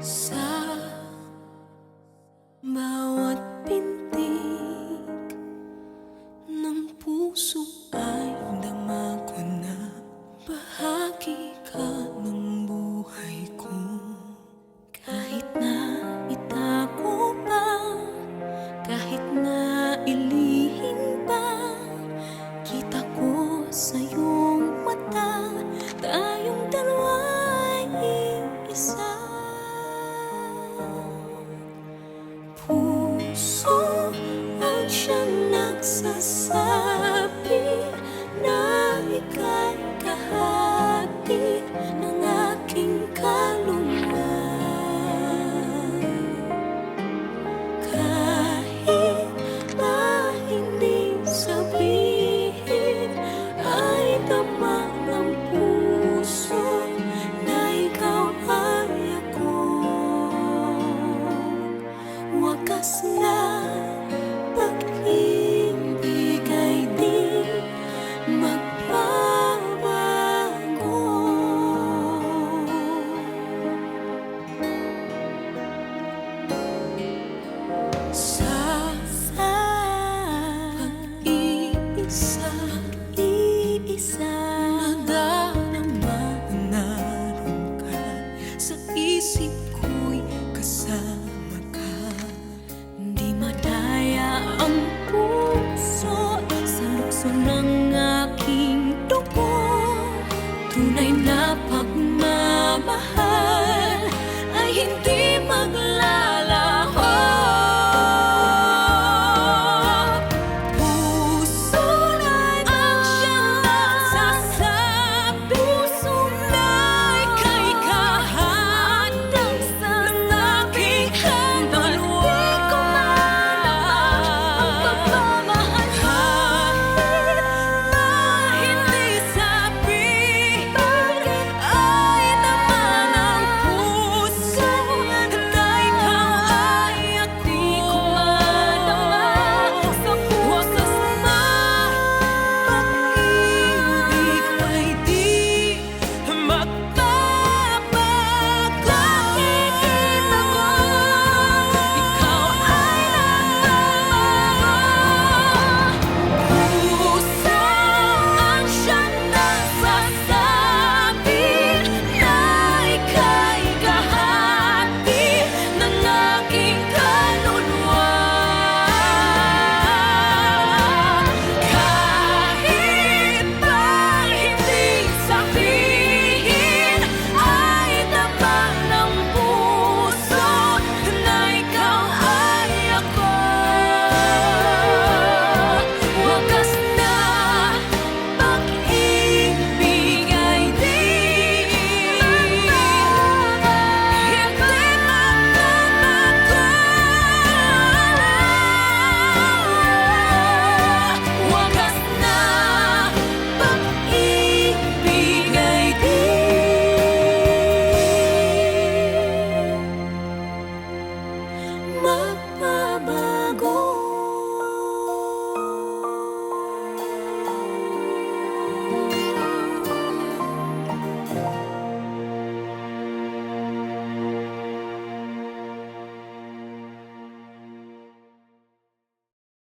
Sa bawat pintig ng puso ay dama ko na bahagi ka ng buhay ko. Kahit na itago pa, kahit na ilihim pa, kita ko sa iyong mata, tayong dalawa'y iisa. Puso ang siyang nagsasabi na ika'y kahati ng aking kaluluwa. Kahit na hindi sabihin, ay tama ng puso na ikaw ay ako. Wakas na pag-ibig ay di magbabago. Sa pag-iisa, nadarama na naroon ka sa isip ko'y kasama.